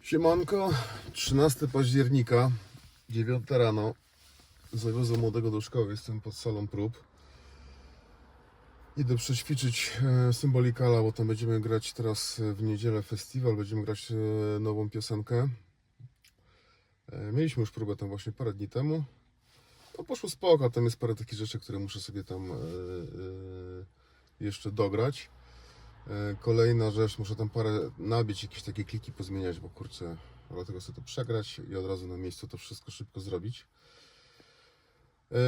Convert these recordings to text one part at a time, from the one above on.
Siemanko, 13 października, 9 rano. Zawiozę młodego do szkoły, jestem pod salą prób. Idę przećwiczyć Symbolicala, bo tam będziemy grać teraz w niedzielę festiwal, będziemy grać nową piosenkę. Mieliśmy już próbę tam właśnie parę dni temu. No poszło spoko, tam jest parę takich rzeczy, które muszę sobie tam jeszcze dograć. Kolejna rzecz, muszę tam parę nabić, jakieś takie kliki pozmieniać, bo kurczę, dlatego sobie to przegrać i od razu na miejscu to wszystko szybko zrobić.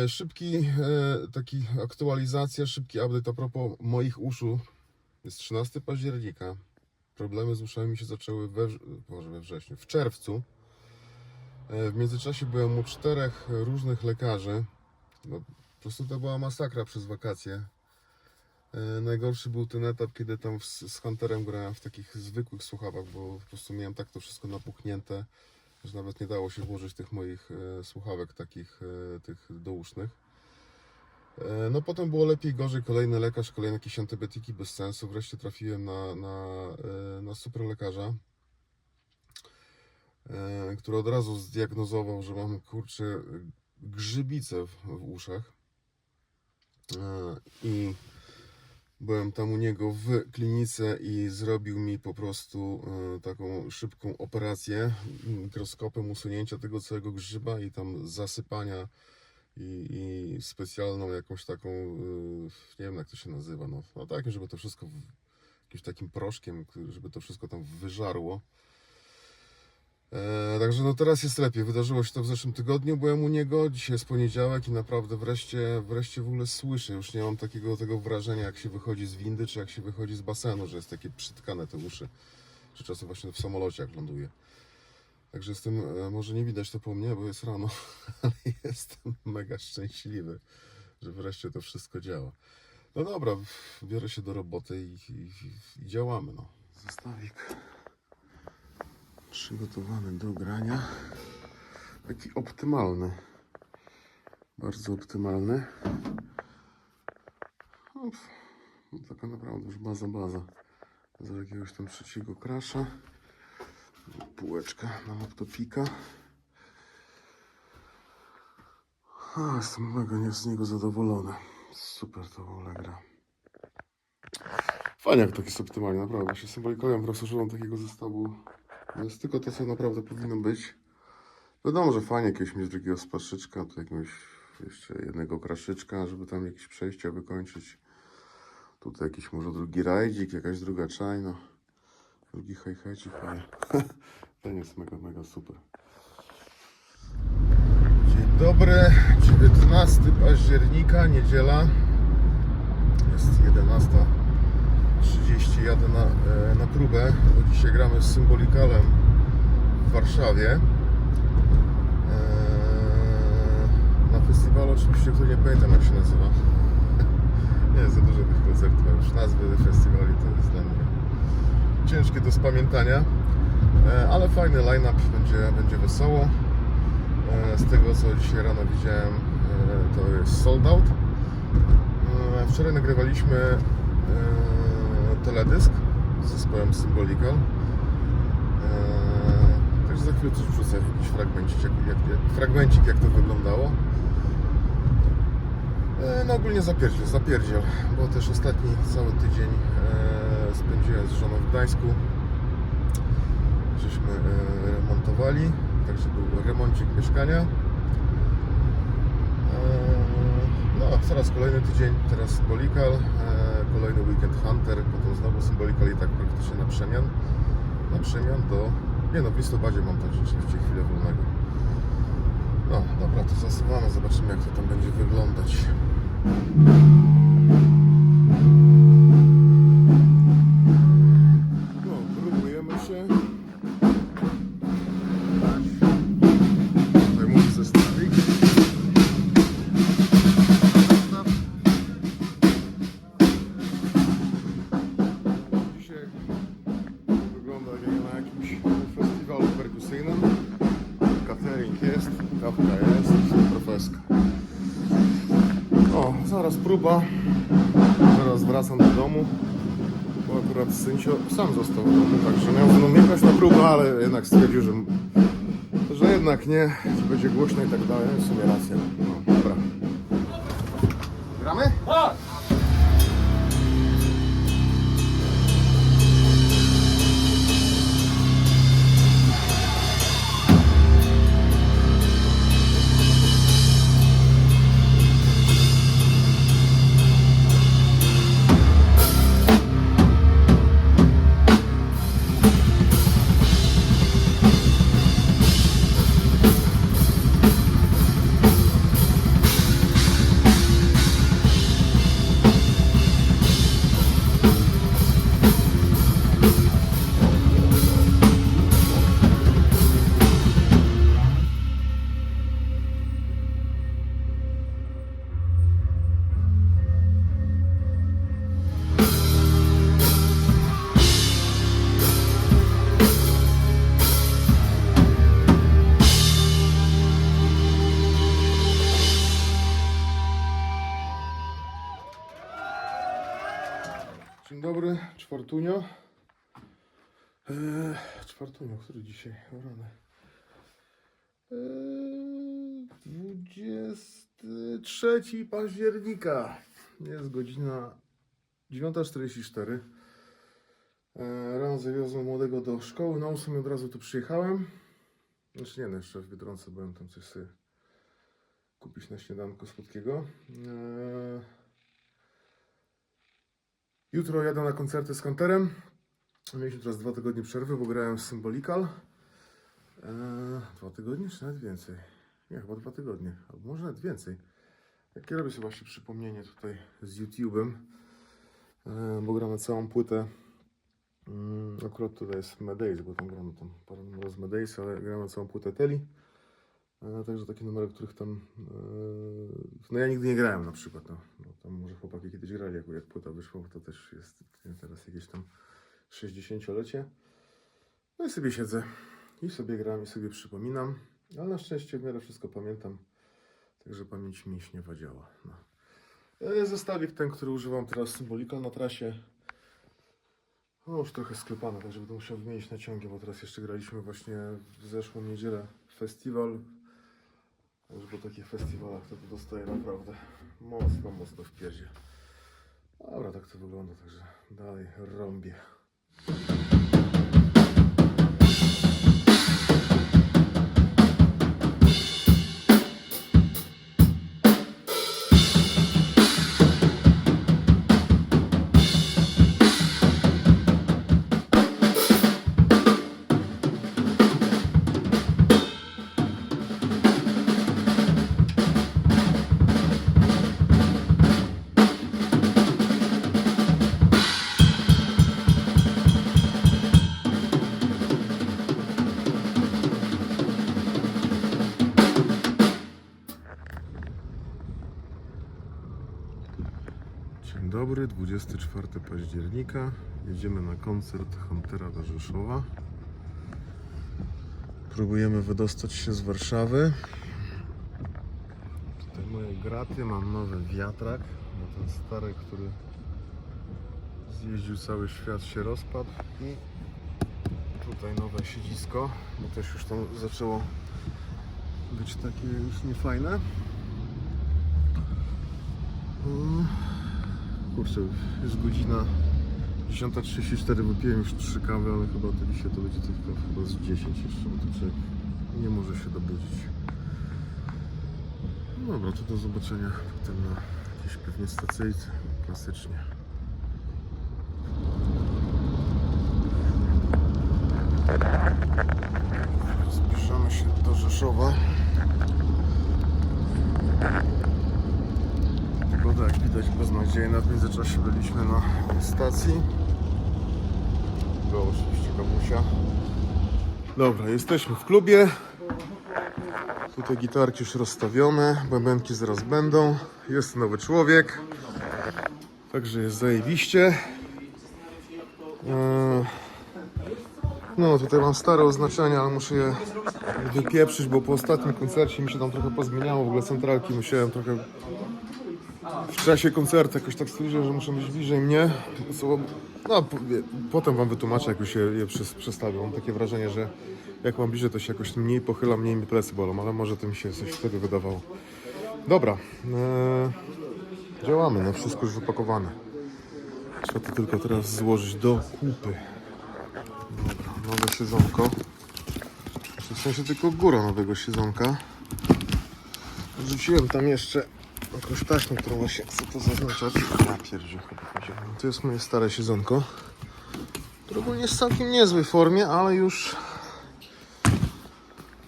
Szybki taki aktualizacja, szybki update a propos moich uszu. Jest 13 października. Problemy z uszami się zaczęły w czerwcu. W międzyczasie byłem u 4 różnych lekarzy. No, po prostu to była masakra przez wakacje. Najgorszy był ten etap, kiedy tam z Hunterem grałem w takich zwykłych słuchawkach, bo po prostu miałem tak to wszystko napuchnięte, że nawet nie dało się włożyć tych moich słuchawek takich tych dousznych. No potem było lepiej, gorzej, kolejny lekarz, kolejne jakieś antybiotyki bez sensu. Wreszcie trafiłem na super lekarza, który od razu zdiagnozował, że mam kurczę grzybice w uszach. I byłem tam u niego w klinice i zrobił mi po prostu taką szybką operację mikroskopem usunięcia tego całego grzyba i tam zasypania i specjalną jakąś taką, nie wiem jak to się nazywa, no takim, żeby to wszystko jakimś takim proszkiem, żeby to wszystko tam wyżarło. Także no teraz jest lepiej. Wydarzyło się to w zeszłym tygodniu, byłem u niego, dzisiaj jest poniedziałek i naprawdę wreszcie w ogóle słyszę. Już nie mam tego wrażenia, jak się wychodzi z windy, czy jak się wychodzi z basenu, że jest takie przytkane te uszy, czy czasem właśnie w samolocie jak ląduję. Także jestem, może nie widać to po mnie, bo jest rano, ale jestem mega szczęśliwy, że wreszcie to wszystko działa. No dobra, biorę się do roboty i działamy, no. Zestawik przygotowany do grania. Taki optymalny. Bardzo optymalny. No, taka naprawdę już baza. Z jakiegoś tam trzeciego crasha. Półeczka na laptopika. Jestem mega z niego zadowolony. Super to w ogóle gra. Fajnie jak taki jest optymalnie, naprawdę. Się Symbolicalem wraz używam takiego zestawu. To jest tylko to, co naprawdę powinno być. Wiadomo, że fajnie jakiegoś mieć drugiego spaszyczka, tu jakiegoś jeszcze jednego kraszyczka, żeby tam jakieś przejścia wykończyć. Tutaj jakiś może drugi rajdzik, jakaś druga czajna, drugi hi-hatik, ale ten jest mega super. Dzień dobry, 19 października, niedziela. Jest 11:30, jadę na próbę, bo dzisiaj gramy z Symbolicalem w Warszawie. Na festiwalu oczywiście, który nie pamiętam jak się nazywa. Nie jest za dużo tych koncertów, a już nazwy festiwali to jest dla mnie ciężkie do spamiętania. Ale fajny line-up, będzie wesoło. Z tego co dzisiaj rano widziałem, to jest sold out. Wczoraj nagrywaliśmy teledysk z zespołem Symbolical. Także za chwilę coś wrzucę, jakiś fragmencik jak to wyglądało. No ogólnie zapierdziel, bo też ostatni cały tydzień spędziłem z żoną w Gdańsku. Żeśmy remontowali, także był remoncik mieszkania. No zaraz kolejny tydzień, teraz Symbolical, kolejny weekend Hunter, potem znowu Symbolical i tak praktycznie na przemian do... Nie no, w listopadzie mam tak rzeczywiście chwilę wolnego. No dobra, to zasuwamy, zobaczymy jak to tam będzie wyglądać. No, próbujemy się. Tutaj mój zestawik. Dzisiaj wygląda jak na jakimś festiwalu perkusyjnym. Catering jest, kawka jest, profeska. O, zaraz próba. Zaraz wracam do domu, bo akurat akurat Syncio sam został w domu, także miał ze mną jechać na próbę, ale jednak stwierdził, że jednak nie, że będzie głośno i tak dalej. W sumie racja. No, dobra. Gramy? Tak! Dzień dobry, czwartunio. Czwartunio, który dzisiaj? O rany. 23 października. Jest godzina 9:44. Rano zawiozłem młodego do szkoły, na 8 od razu tu przyjechałem. Znaczy nie, no jeszcze w Biedronce byłem tam coś sobie kupić na śniadanko słodkiego. Jutro jadę na koncerty z Hunterem. Mieliśmy teraz 2 tygodnie przerwy, bo grałem w Symbolical. 2 tygodnie czy nawet więcej? Nie, chyba 2 tygodnie, albo może nawet więcej. Jakie robię sobie właśnie przypomnienie tutaj z YouTube'em, bo gramy całą płytę. Akurat tutaj jest Medays, bo tam gramy tam parę numerów z Medays, ale gramy całą płytę Teli. Także takie numery, których tam... No ja nigdy nie grałem na przykład, no tam może chłopaki kiedyś grali, jak płyta wyszła, to też jest teraz jakieś tam 60-lecie. No i sobie siedzę i sobie gram i sobie przypominam, ale na szczęście w miarę wszystko pamiętam, także pamięć mięśniowa działa. No. Zestawik ten, który używam teraz Symbolical na trasie, no już trochę sklepany, także będę musiał wymienić naciągi, bo teraz jeszcze graliśmy właśnie w zeszłą niedzielę festiwal. Już po takich festiwalach to dostaje naprawdę mocno w pierdzie. Dobra, tak to wygląda, także dalej rąbię. Dzień dobry, 24 października. Jedziemy na koncert Huntera do Rzeszowa. Próbujemy wydostać się z Warszawy. Tutaj moje graty, mam nowy wiatrak, bo ten stary, który zjeździł cały świat, się rozpadł. I tutaj nowe siedzisko, bo też już tam zaczęło być takie już niefajne. Kurczę, jest godzina 10:34, wypiłem już 3 kawy, ale chyba to dzisiaj to będzie tylko chyba z 10 jeszcze, bo to człowiek nie może się dobudzić. No dobra, to do zobaczenia potem na jakiejś pewnie stacyjce, klasycznie. Zbliżamy się do Rzeszowa. Pogoda, jak widać, beznadziejna. W międzyczasie byliśmy na stacji. Była oczywiście kamusia. Dobra, jesteśmy w klubie. Tutaj gitarki już rozstawione, bębenki zaraz będą. Jest nowy człowiek. Także jest zajebiście. No, tutaj mam stare oznaczenia, ale muszę je wypieprzyć, bo po ostatnim koncercie mi się tam trochę pozmieniało. W ogóle centralki musiałem trochę w czasie koncertu jakoś tak stwierdziłem, że muszą być bliżej mnie. No, potem wam wytłumaczę, jak już je przestawię. Mam takie wrażenie, że jak mam bliżej, to się jakoś mniej pochyla, mniej mi plecy bolą, ale może to mi się coś wtedy wydawało. Dobra, działamy, no wszystko już wypakowane. Trzeba to tylko teraz złożyć do kupy. Dobra, nowe siedzonko. W sensie tylko góra nowego siedzonka. Wrzuciłem tam jeszcze jakąś taśmę, którą właśnie chcę to zaznaczać. To jest moje stare siedzonko, które ogólnie jest w całkiem niezłej formie, ale już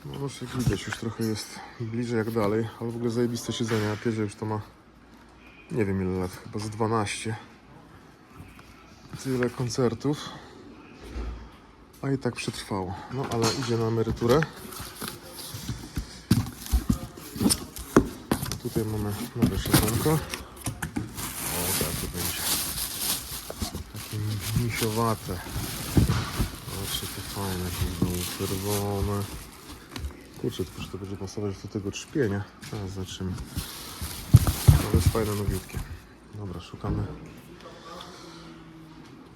no jak widać, już trochę jest bliżej jak dalej, ale w ogóle zajebiste siedzenie. Ja pierdzielę, już to ma nie wiem ile lat, chyba z 12. Tyle koncertów, a i tak przetrwało. No ale idzie na emeryturę. Tutaj mamy nowe siedzonko. O, tak to będzie. Takie misiowate. Zobaczcie, to fajne, jakieś czerwone. Kurczę, tylko że to będzie pasować do tego trzpienia. Teraz zobaczymy. To jest fajne, nowiutkie. Dobra, szukamy.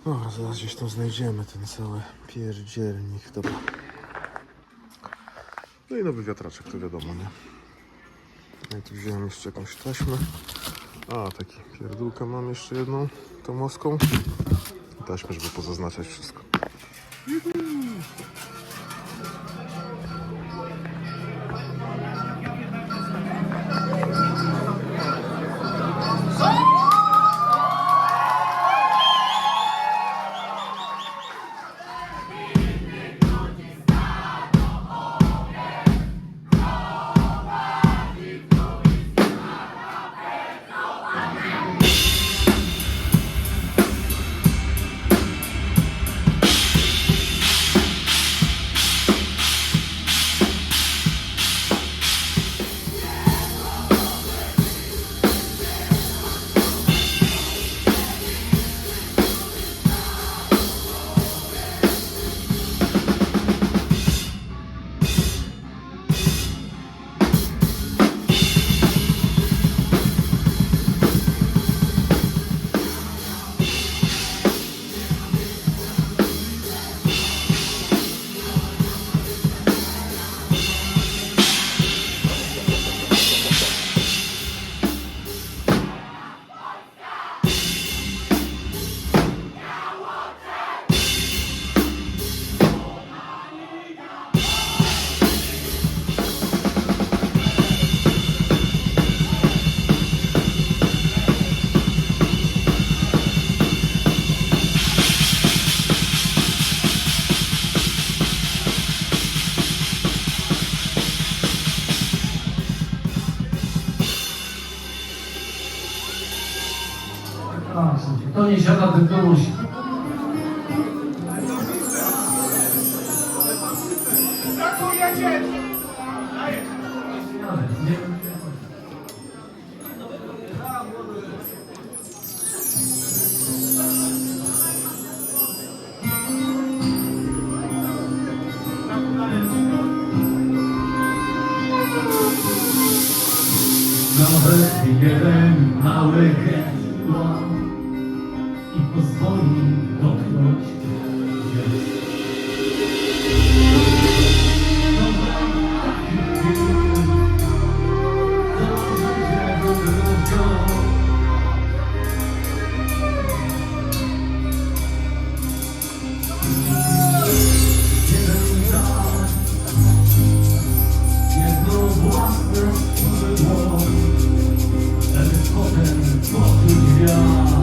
Dobra, zaraz gdzieś tam znajdziemy ten cały pierdzielnik. Dobra. No i nowy wiatraczek, to wiadomo, nie? Ja tu wziąłem jeszcze jakąś taśmę. A, taki pierdółkę mam jeszcze jedną, tomowską. Taśmę, żeby pozaznaczać wszystko. To nie siada, tylko musi. Nawet jeden mały gest i pozwoli dotknąć gwiazd. Jedno własne skrzydło, ale potem poczuć wiatr.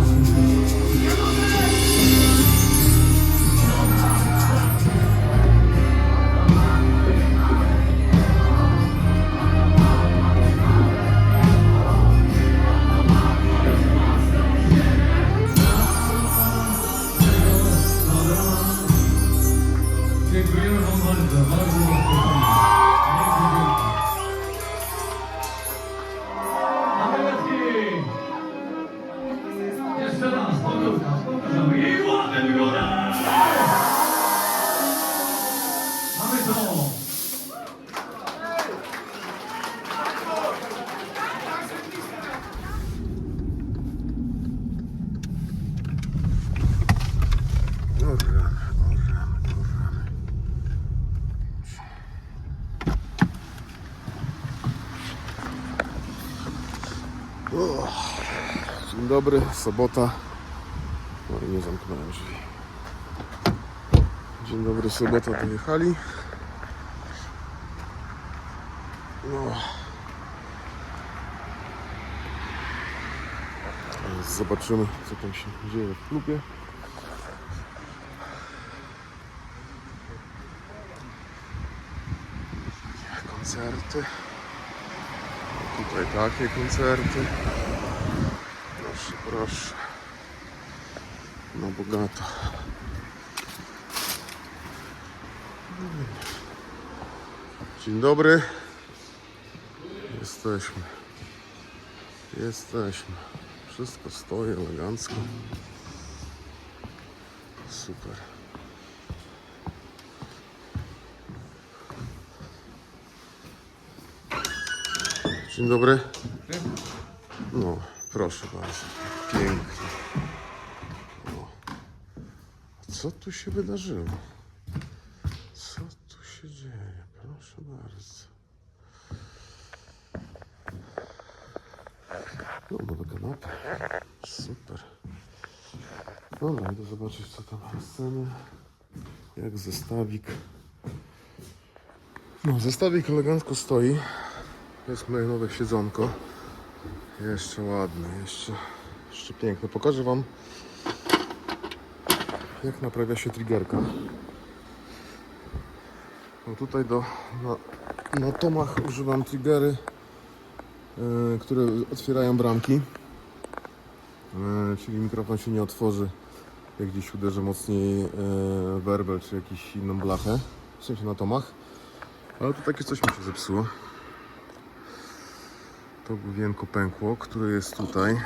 Dziękujemy wam bardzo, bardzo jeszcze raz, powtarzamy i ładnie wygląda! Mamy to! O, dzień dobry, sobota. No i nie zamknąłem drzwi. Dzień dobry, sobota, dojechali. No. Teraz zobaczymy, co tam się dzieje w klubie. Koncerty. Tutaj takie koncerty. Proszę, proszę. No bogato. Dzień dobry. Jesteśmy. Wszystko stoi elegancko. Super. Dzień dobry. No, proszę bardzo. Pięknie. O. Co tu się wydarzyło? Co tu się dzieje? Proszę bardzo. No, nowe kanapy. Super. Dobra, idę zobaczyć, co tam na scenie. Jak zestawik. No, zestawik elegancko stoi. Jest moje nowe siedzonko. Jeszcze ładne, jeszcze piękne. Pokażę wam, jak naprawia się triggerka. No tutaj na tomach używam triggery, które otwierają bramki. Czyli mikrofon się nie otworzy, jak gdzieś uderzę mocniej werbel czy jakąś inną blachę. W sensie na tomach. Ale tu takie coś mi się zepsuło. To główienko pękło, które jest tutaj.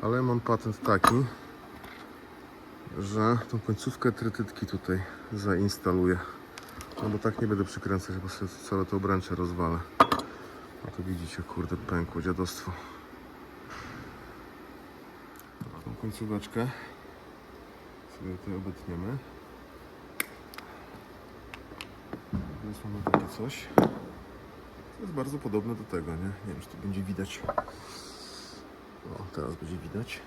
Ale mam patent taki, że tą końcówkę trytytki tutaj zainstaluję. No bo tak nie będę przykręcać, bo sobie całe to obręcze rozwalę. A to widzicie, kurde, pękło, dziadostwo. Tą końcóweczkę sobie tutaj obetniemy. Teraz mamy takie coś. To jest bardzo podobne do tego, nie? Nie wiem, czy to będzie widać. O, teraz będzie widać.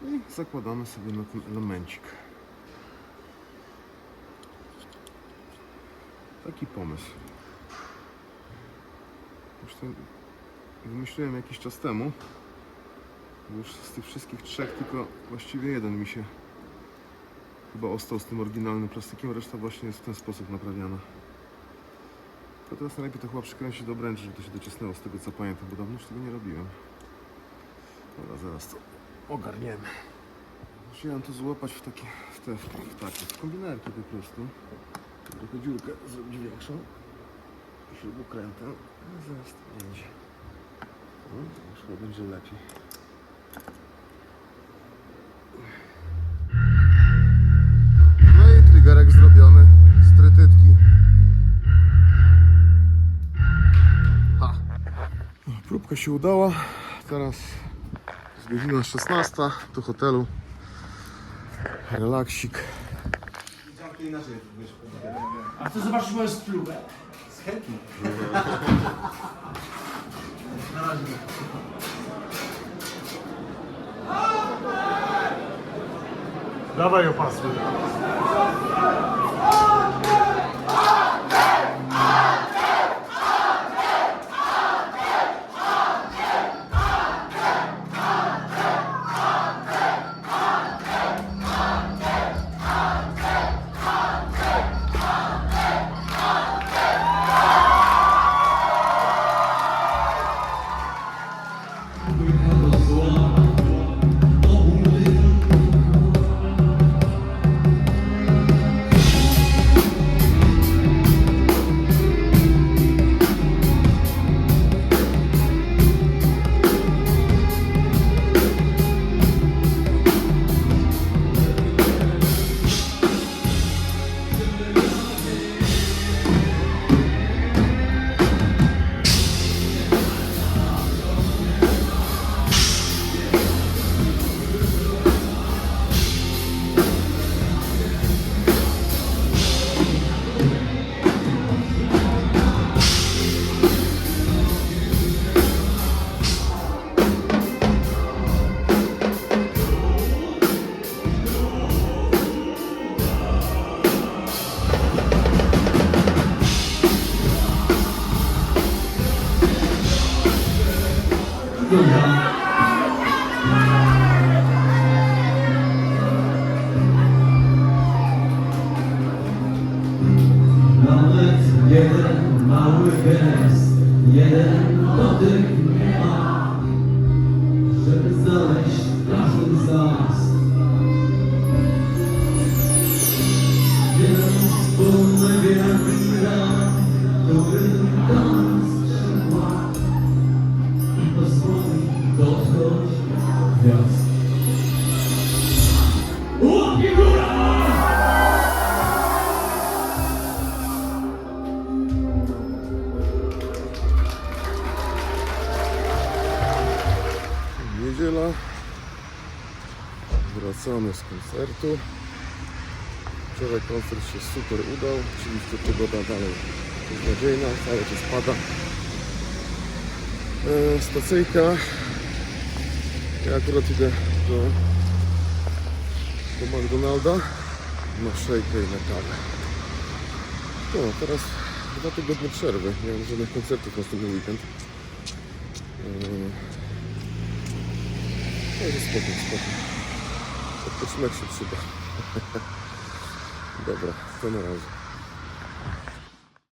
I zakładamy sobie na ten elemencik. Taki pomysł. Już to wymyśliłem jakiś czas temu. Już z tych wszystkich trzech tylko właściwie jeden mi się chyba ostał z tym oryginalnym plastikiem, reszta właśnie jest w ten sposób naprawiana. To teraz najlepiej to chyba przykręcić do obręczy, żeby to się docisnęło, z tego co pamiętam, bo dawno już tego nie robiłem. Dobra, zaraz to ogarniemy. Musiałem to złapać w takie kombinerki po prostu. Trochę dziurkę zrobić większą. Śrubokrętem. Zaraz to będzie. Już chyba będzie lepiej. No i triggerek zrobiony z trytytki. Ha. Próbka się udała. Teraz jest godzina 16 do hotelu. Relaksik. A chcesz zobaczyć moją spluwę? Chętnie. Na razie. Dawaj opasły. Jeden mały gest, jeden dotyk nie ma, żeby znaleźć każdy z nas. Jeden wspólny wielki ran, który tam strzegła i pozwoli dotknąć gwiazd. Łapki w górę! Niedziela. Wracamy z koncertu. Wczoraj koncert się super udał. Oczywiście pogoda dalej beznadziejna, cały czas pada. Stacyjka. Ja akurat idę do McDonalda na szejkę i na kawę. No, teraz 2 tygodnie przerwy. Nie mam żadnych koncertów następny weekend. Także spoko. Odpoczynek się przyda. Dobra, to na razie.